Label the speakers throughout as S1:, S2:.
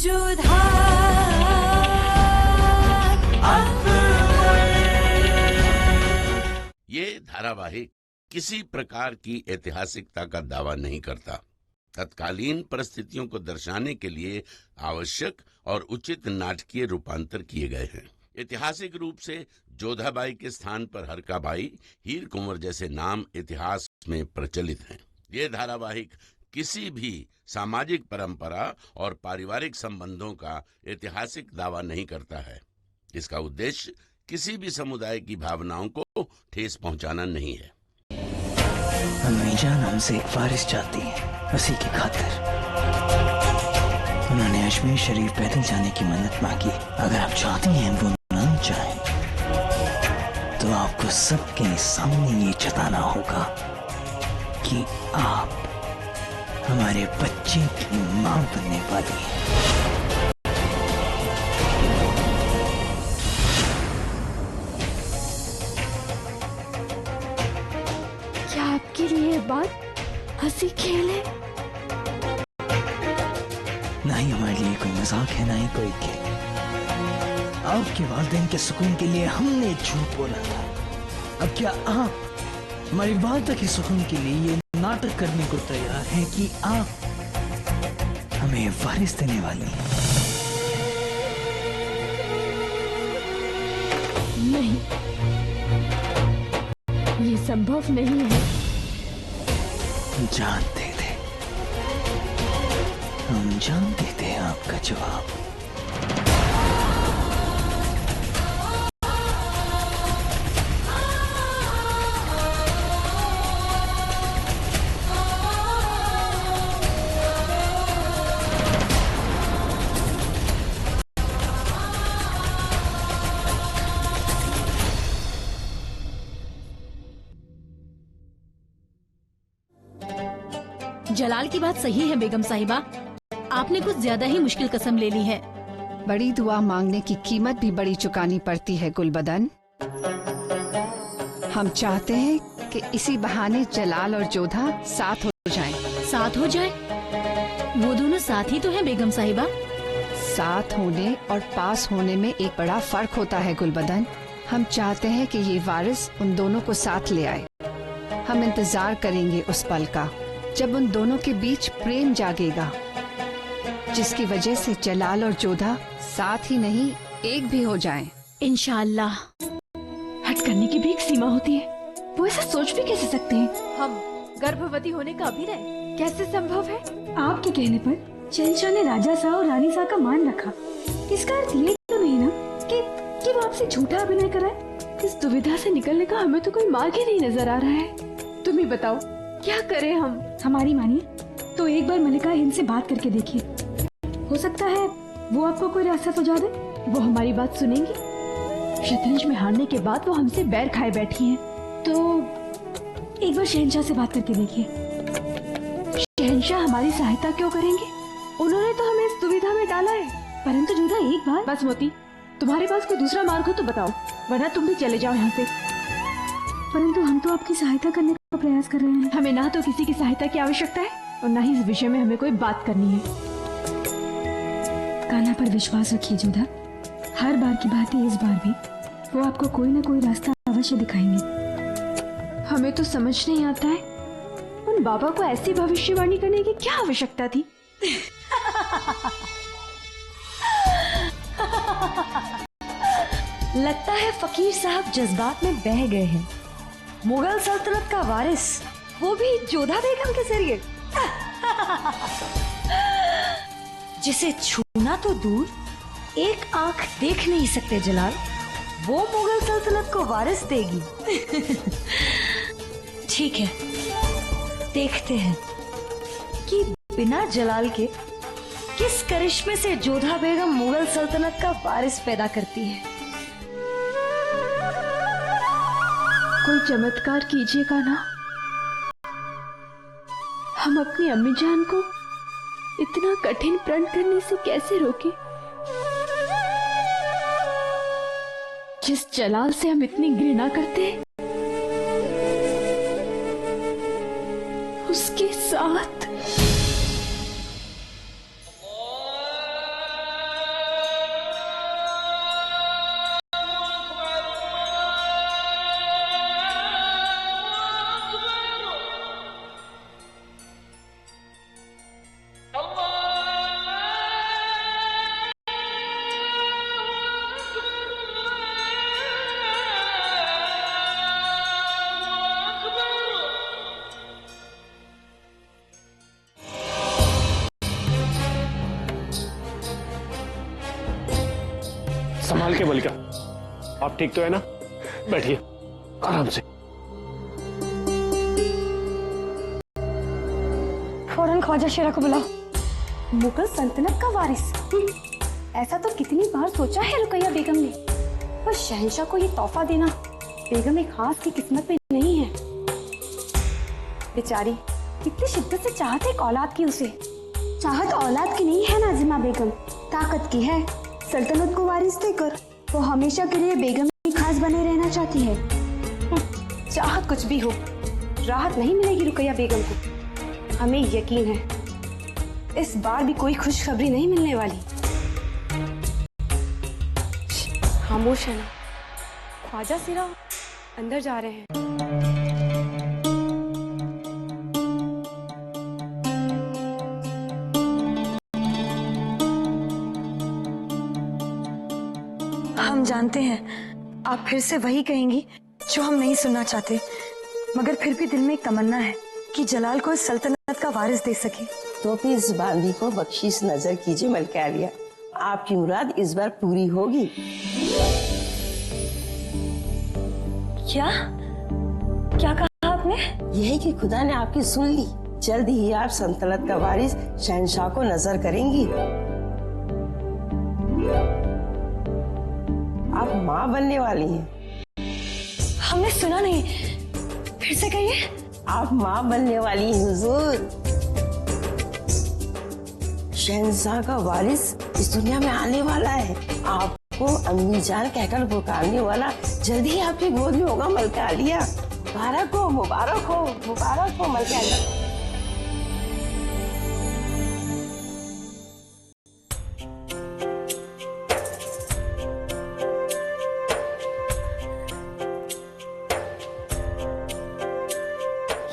S1: जोधा
S2: ये धारावाहिक किसी प्रकार की ऐतिहासिकता का दावा नहीं करता। तत्कालीन परिस्थितियों को दर्शाने के लिए आवश्यक और उचित नाटकीय रूपांतर किए गए हैं। ऐतिहासिक रूप से जोधाबाई के स्थान पर हरकाबाई, हीर कुंवर जैसे नाम इतिहास में प्रचलित हैं। ये धारावाहिक किसी भी सामाजिक परंपरा और पारिवारिक संबंधों का ऐतिहासिक दावा नहीं करता है। इसका उद्देश्य किसी भी समुदाय की भावनाओं को ठेस पहुंचाना नहीं है।
S3: अम्मी जान हमसे एक वारिस चाहती है, उसी की खातिर उन्होंने अजमेर शरीफ पैदल जाने की मन्नत मांगी। अगर आप चाहती हैं वो ना चाहें तो आपको सबके सामने ये जताना होगा कि आप हमारे बच्चे की मां बनने वाली हैं।
S4: क्या आपके लिए बात हंसी खेल है?
S3: ना ही हमारे लिए कोई मजाक है, ना ही कोई खेल। आपके वालिदैन के सुकून के लिए हमने झूठ बोला था। अब क्या आप हमारी वालिदा के सुकून के लिए ये नाटक करने को तैयार हैं कि आप हमें वारिस देने वाली हैं?
S4: नहीं, ये संभव नहीं है।
S3: जानते थे, हम जानते थे आपका जवाब।
S5: जलाल की बात सही है बेगम साहिबा, आपने कुछ ज्यादा ही मुश्किल कसम ले ली है।
S6: बड़ी दुआ मांगने की कीमत भी बड़ी चुकानी पड़ती है गुलबदन। हम चाहते हैं कि इसी बहाने जलाल और जोधा साथ हो जाएं।
S5: साथ हो जाए? वो दोनों साथ ही तो हैं बेगम साहिबा।
S6: साथ होने और पास होने में एक बड़ा फर्क होता है गुलबदन। हम चाहते हैं कि ये वारिस उन दोनों को साथ ले आए। हम इंतजार करेंगे उस पल का जब उन दोनों के बीच प्रेम जागेगा, जिसकी वजह से जलाल और जोधा साथ ही नहीं एक भी हो जाएं।
S5: इंशाअल्लाह।
S4: हट करने की भी एक सीमा होती है। वो ऐसा सोच भी कैसे सकते हैं? हम गर्भवती होने का अभिनय कैसे संभव है? आपके कहने पर शहंशाह ने राजा साहब और रानी साहब का मान रखा। इसका अर्थ ये तो नहीं ना कि वो आपसे झूठा अभिनय कराए? इस दुविधा से निकलने का हमें तो कोई मार्ग ही नहीं नजर आ रहा है। तुम ही बताओ क्या करें हम? हमारी मानिए तो एक बार मलिका हिंद से बात करके देखिए, हो सकता है वो आपको कोई रास्ता सुझा दे। वो हमारी बात सुनेंगी। शतरंज में हारने के बाद वो हमसे बैर खाए बैठी हैं, तो एक बार शहंशाह से बात करके देखिए। शहंशाह हमारी सहायता क्यों करेंगे? उन्होंने तो हमें इस दुविधा में डाला है। परंतु जोधा एक बार बस मोती, तुम्हारे पास कोई दूसरा मार्ग हो तो बताओ, वरना तुम भी चले जाओ यहाँ से। परंतु हम तो आपकी सहायता करने का प्रयास कर रहे हैं। हमें ना तो किसी की सहायता की आवश्यकता है और ना ही इस विषय में हमें कोई बात करनी है। कान्हा पर विश्वास रखिए जोधा, हर बार की बात है, इस बार भी वो आपको कोई ना कोई रास्ता अवश्य दिखाएंगे। हमें तो समझ नहीं आता है उन बाबा को ऐसी भविष्यवाणी करने की क्या आवश्यकता थी।
S1: लगता है फकीर साहब जज्बात में बह गए हैं। मुगल सल्तनत का वारिस, वो भी जोधा बेगम के जरिए। जिसे छूना तो दूर, एक आंख देख नहीं सकते जलाल, वो मुगल सल्तनत को वारिस देगी। ठीक है, देखते हैं कि बिना जलाल के किस करिश्मे से जोधा बेगम मुगल सल्तनत का वारिस पैदा करती है।
S4: कोई चमत्कार कीजिएगा ना। हम अपनी अम्मी जान को इतना कठिन प्रण करने से कैसे रोके? जिस जलाल से हम इतनी घृणा करते हैं, उसके साथ
S7: संभाल के मलिका, आप ठीक तो है ना? बैठिए आराम से।
S4: फौरन ख्वाजा शेरा को बुलाओ। मुगल सल्तनत का वारिस। ऐसा तो कितनी बार सोचा है रुकैया बेगम ने, पर शहंशाह को ये तोहफा देना बेगम एक खास की किस्मत में नहीं है। बेचारी कितनी शिद्दत से चाहत एक औलाद की उसे। चाहत औलाद की नहीं है नाजिमा बेगम, ताकत की है। सल्तनत को वारिस देकर वो हमेशा के लिए बेगम की खास बने रहना चाहती है। चाहत कुछ भी हो, राहत नहीं मिलेगी रुकैया बेगम को। हमें यकीन है इस बार भी कोई खुशखबरी नहीं मिलने वाली। खामोश है ना, ख्वाजा शेरा अंदर जा रहे हैं।
S1: हम जानते हैं आप फिर से वही कहेंगी जो हम नहीं सुनना चाहते, मगर फिर भी दिल में एक तमन्ना है कि जलाल को इस सल्तनत का वारिस दे सके।
S8: तो फिर इस बांदी को बख्शीश नजर कीजिए मलका आलिया, आपकी मुराद इस बार पूरी होगी।
S1: क्या क्या कहा आपने?
S8: यही कि खुदा ने आपकी सुन ली। जल्द ही आप सल्तनत का वारिस शहंशाह को नजर करेंगी। आप माँ बनने वाली हैं।
S1: हमने सुना नहीं, फिर से कहिए।
S8: आप माँ बनने वाली हैं हुजूर। शहंशाह का वारिस इस दुनिया में आने वाला है। आपको अम्मी जान कहकर पुकारने वाला जल्दी ही आपकी गोद में होगा मलका आलिया। मुबारक हो, मुबारक हो, मुबारक हो मलका आलिया।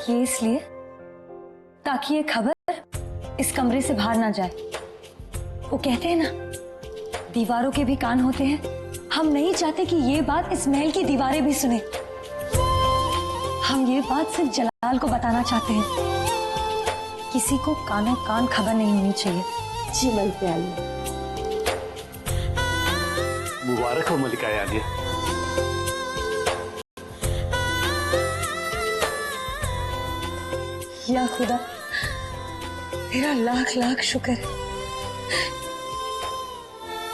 S1: ये इसलिए ताकि ये खबर इस कमरे से बाहर ना जाए। वो कहते हैं ना, दीवारों के भी कान होते हैं। हम नहीं चाहते कि ये बात इस महल की दीवारें भी सुने। हम ये बात सिर्फ जलाल को बताना चाहते हैं। किसी को कानों कान खबर नहीं होनी चाहिए।
S8: जी मलका आलिया।
S7: मुबारक हो मलिका आलिया।
S1: या खुदा, तेरा लाख लाख शुक्र है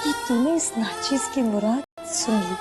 S1: कि तूने इस नाचीज की मुराद सुन ली।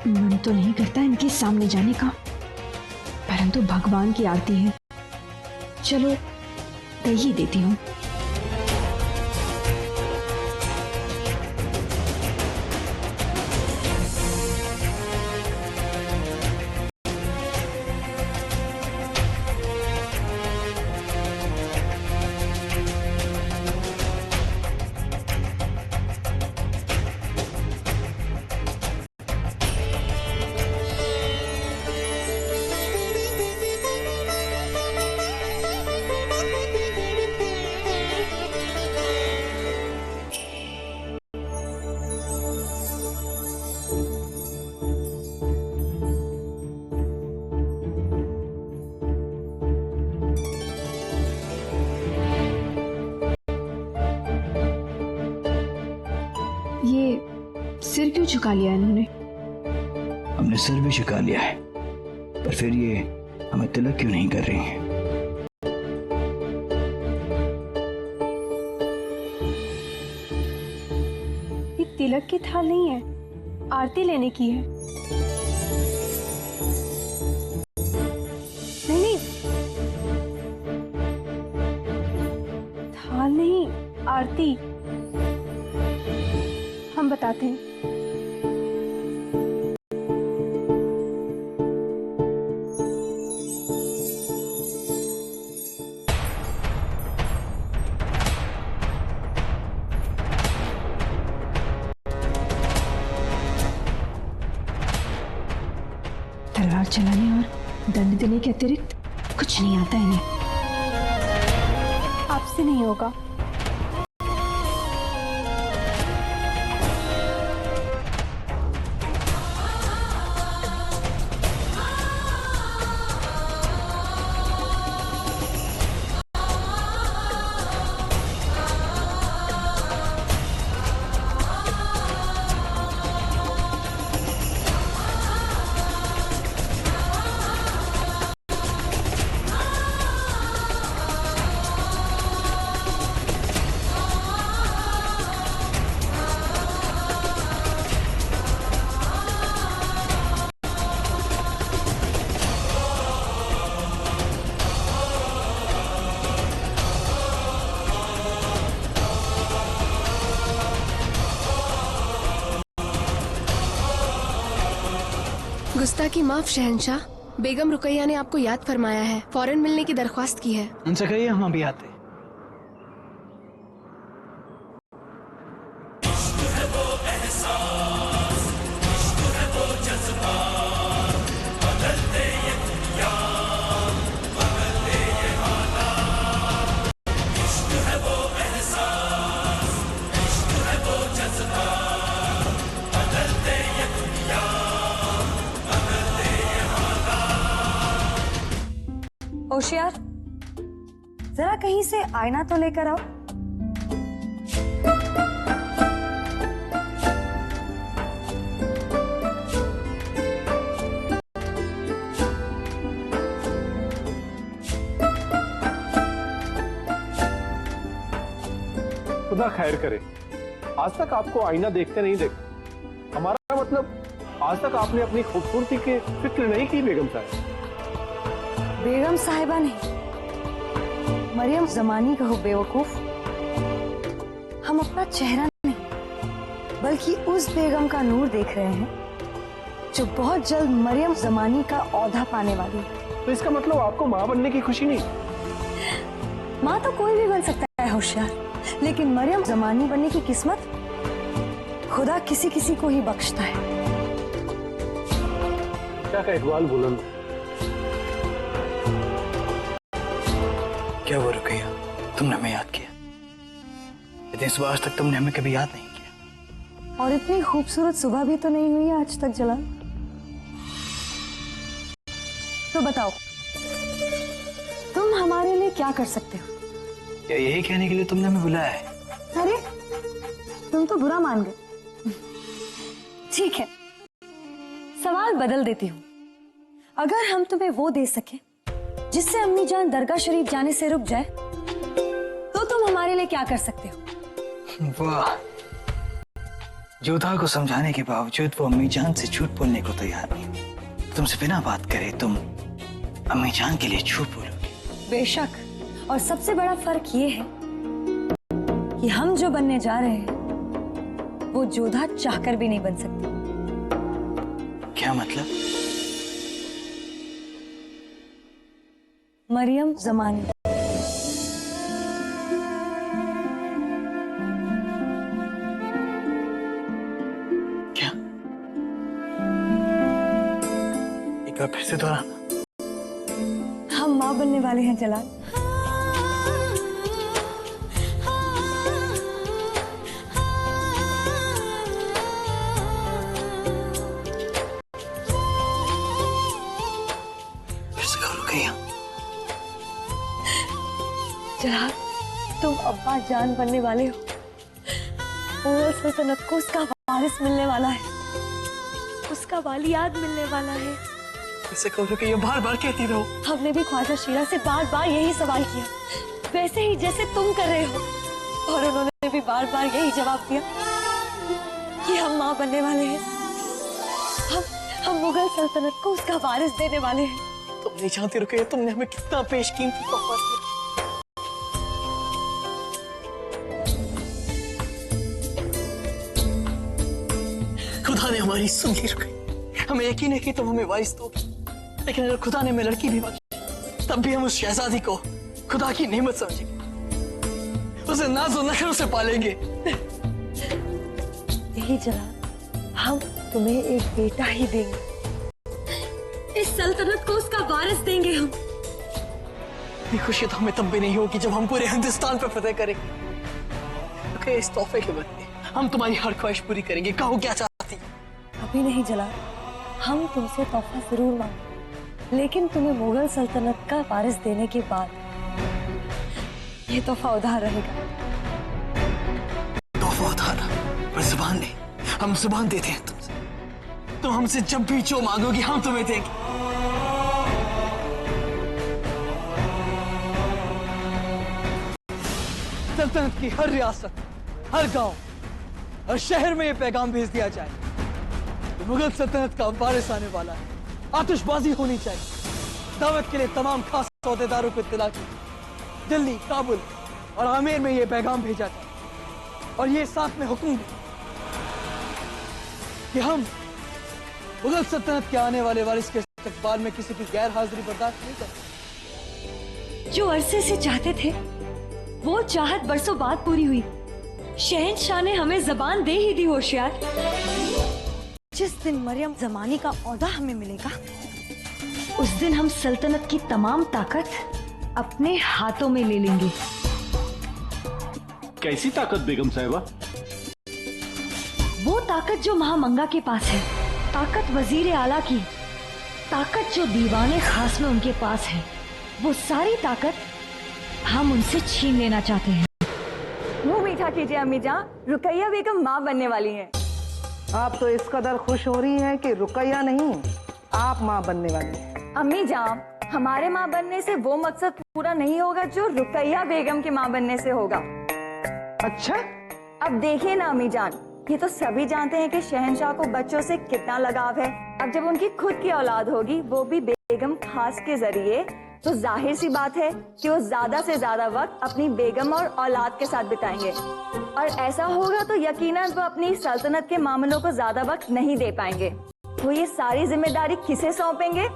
S4: मन तो नहीं करता इनके सामने जाने का, परंतु भगवान की आरती है। चलो दे ही देती हूँ। ये सिर क्यों झुका लिया इन्होंने?
S3: हमने सिर भी झुका लिया है, पर फिर ये हमें तिलक क्यों नहीं कर रही हैं?
S4: ये तिलक की थाल नहीं है, आरती लेने की है। नहीं, थाल नहीं, आरती। हम बताते हैं। तलवार चलाने और दंड देने के अतिरिक्त कुछ नहीं आता इन्हें। आपसे नहीं होगा।
S9: गुस्ताखी माफ शहंशाह, बेगम रुकैया ने आपको याद फरमाया है, फौरन मिलने की दरख्वास्त की है।
S3: उनसे कहिए हम अभी आते।
S1: होशियार, जरा कहीं से आईना तो लेकर आओ।
S7: खुदा खैर करे, आज तक आपको आईना देखते नहीं देखा। हमारा मतलब आज तक आपने अपनी खूबसूरती की फिक्र नहीं की बेगम साहब।
S1: बेगम साहिबा नहीं, मरियम जमानी कहो बेवकूफ। हम अपना चेहरा नहीं बल्कि उस बेगम का नूर देख रहे हैं जो बहुत जल्द मरियम जमानी का औहदा पाने वाली है।
S7: तो इसका मतलब आपको माँ बनने की खुशी नहीं?
S1: माँ तो कोई भी बन सकता है होशियार, लेकिन मरियम जमानी बनने की किस्मत खुदा किसी किसी को ही बख्शता है।
S7: क्या का इकबाल बुलंद।
S3: क्या वो रुकैया, तुमने हमें याद किया? इतनी सुबह आज तक तुमने हमें कभी याद नहीं किया।
S1: और इतनी खूबसूरत सुबह भी तो नहीं हुई आज तक जलाल। तो बताओ, तुम हमारे लिए क्या कर सकते हो?
S3: क्या यही कहने के लिए तुमने हमें बुलाया है?
S1: अरे तुम तो बुरा मान गए। ठीक है, सवाल बदल देती हूँ। अगर हम तुम्हें वो दे सके जिससे अम्मी जान दरगाह शरीफ जाने से रुक जाए, तो तुम हमारे लिए क्या कर सकते हो?
S3: वाह, योद्धा को समझाने के बावजूद वो अम्मी जान से झूठ बोलने को तैयार नहीं। तुमसे बिना बात करे तुम अम्मी जान के लिए झूठ बोलोगे?
S1: बेशक, और सबसे बड़ा फर्क ये है कि हम जो बनने जा रहे हैं वो जोधा चाहकर भी नहीं बन सकती।
S3: क्या मतलब?
S1: मरियम जमानी।
S3: क्या? एक बार फिर से दोहराना।
S1: हम माँ बनने वाले हैं जलाल। जलाल, तुम अब्बा जान बनने वाले हो। मुगल सल्तनत को उसका वारिस मिलने वाला है, उसका वालियात मिलने वाला है।
S3: इसे कहो कि ये बार बार कहती रहो।
S1: हमने भी ख्वाजा शीरा से बार बार यही सवाल किया, वैसे ही जैसे तुम कर रहे हो, और उन्होंने भी बार बार यही जवाब दिया कि हम माँ बनने वाले हैं, हम मुगल सल्तनत को उसका वारिस देने वाले हैं।
S3: तुम नहीं जानती रुकैया, तुमने हमें कितना बेशकीमती तोहफा दिया। खुदा ने हमारी सुन ली रुकैया, हमें यकीन है कि तुम हमें वारिस दोगी, लेकिन अगर खुदा ने हमें लड़की भी बख्शी तब भी हम उस शहजादी को खुदा की नेमत समझेंगे, उसे नाज़ो नखरों से पालेंगे।
S1: यही जरा, हम तुम्हें एक बेटा ही देंगे, इस सल्तनत को उसका वारिस देंगे हम।
S3: ये खुशी तो हमें तब भी नहीं होगी जब हम पूरे हिंदुस्तान पर फतेह करेंगे। ओके, इस तोहफे के बदले हम तुम्हारी हर ख्वाहिश पूरी करेंगे, कहो क्या चाहती।
S1: अभी नहीं जला, हम तुमसे तोहफा जरूर मांगेंगे, लेकिन तुम्हें मुगल सल्तनत का वारिस देने के बाद ये तोहफा उधार रहेगा।
S3: तोहफा उधार पर जुबान नहीं, हम जुबान देते हैं तुमसे, तुम हमसे जब भी जो मांगोगी हम तुम्हें देंगे। सल्तनत की हर रियासत, हर गांव, हर शहर में ये पैगाम भेज दिया जाए कि मुगल सल्तनत का वारिस आने वाला है। आतिशबाजी होनी चाहिए। दावत के लिए तमाम खास सौदेदारों को इत्तला की, दिल्ली, काबुल और आमेर में ये पैगाम भेजा जाए, और ये साथ में हुक्म भी कि हम मुगल सल्तनत के आने वाले वारिस के इस्तकबाल में किसी की गैर हाजिरी बर्दाश्त नहीं करेंगे।
S1: जो अरसे से चाहते थे, वो चाहत बरसों बाद पूरी हुई। शहंशाह ने हमें जबान दे ही दी होशियार। जिस दिन मरियम जमानी का ओहदा हमें मिलेगा, उस दिन हम सल्तनत की तमाम ताकत अपने हाथों में ले लेंगे।
S7: कैसी ताकत बेगम साहिबा?
S1: वो ताकत जो महामंगा के पास है, ताकत वजीर आला की, ताकत जो दीवाने खास में उनके पास है, वो सारी ताकत हम उनसे छीन लेना चाहते हैं। मुंह मीठा कीजिए अम्मी जान, रुकैया बेगम माँ बनने वाली हैं।
S8: आप तो इस कदर खुश हो रही हैं कि रुकैया नहीं, आप माँ बनने वाली हैं।
S1: अम्मी जान, हमारे माँ बनने से वो मकसद पूरा नहीं होगा जो रुकैया बेगम के माँ बनने से होगा।
S8: अच्छा,
S1: अब देखिए ना अम्मी जान, ये तो सभी जानते हैं कि शहंशाह को बच्चों से कितना लगाव है। अब जब उनकी खुद की औलाद होगी, वो भी बेगम खास के जरिए, तो जाहिर सी बात है कि वो ज्यादा से ज्यादा वक्त अपनी बेगम और औलाद के साथ बिताएंगे, और ऐसा होगा तो यकीनन वो अपनी सल्तनत के मामलों को ज्यादा वक्त नहीं दे पाएंगे। वो ये सारी जिम्मेदारी किसे सौंपेंगे?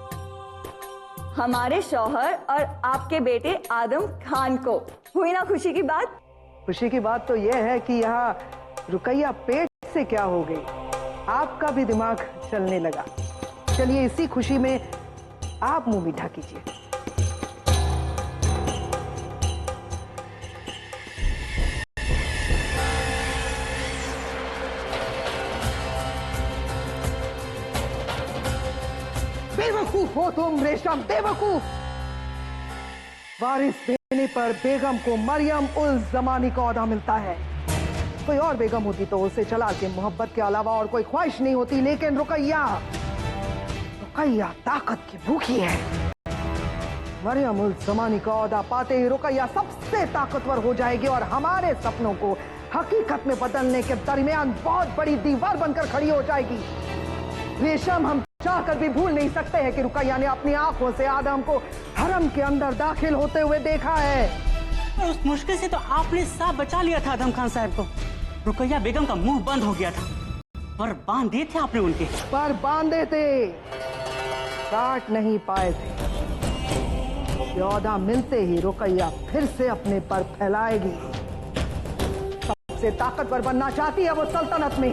S1: हमारे शौहर और आपके बेटे आदम खान को। हुई ना खुशी की बात?
S8: खुशी की बात तो यह है कि यहाँ रुकैया पेट से क्या हो गई, आपका भी दिमाग चलने लगा। चलिए, इसी खुशी में आप मुंह मीठा कीजिए। बेवकूफ हो तुम रेशम, बेवकूफ। वारिस देने पर बेगम को मरियम उल जमानी का ओहदा मिलता है। कोई और बेगम होती तो उसे जलाल के मोहब्बत के अलावा और कोई ख्वाहिश नहीं होती, लेकिन रुकैया ताकत की भूखी है। मरियम उल जमानी का ओहदा पाते ही रुकैया सबसे ताकतवर हो जाएगी और हमारे सपनों को हकीकत में बदलने के दरमियान बहुत बड़ी दीवार बनकर खड़ी हो जाएगी। रेशम, हम चाहकर भी भूल नहीं सकते हैं कि रुकैया ने अपनी आंखों से आदम को हरम के अंदर दाखिल होते हुए देखा है।
S10: उस मुश्किल से तो आपने साफ बचा लिया था आदम खान साहब को। रुकैया बेगम का मुंह बंद हो गया था, पर बांधे थे आपने उनके।
S8: पर बांधे थे, काट नहीं पाए थे। ओहदा मिलते ही रुकैया फिर से अपने पर फैलाएगी। सबसे ताकतवर बनना चाहती है वो सल्तनत में,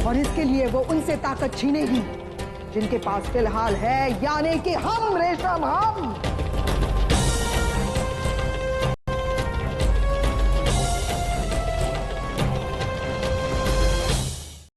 S8: और इसके लिए वो उनसे ताकत छीनेगी जिनके पास फिलहाल है, यानी कि हम रेशम, हम।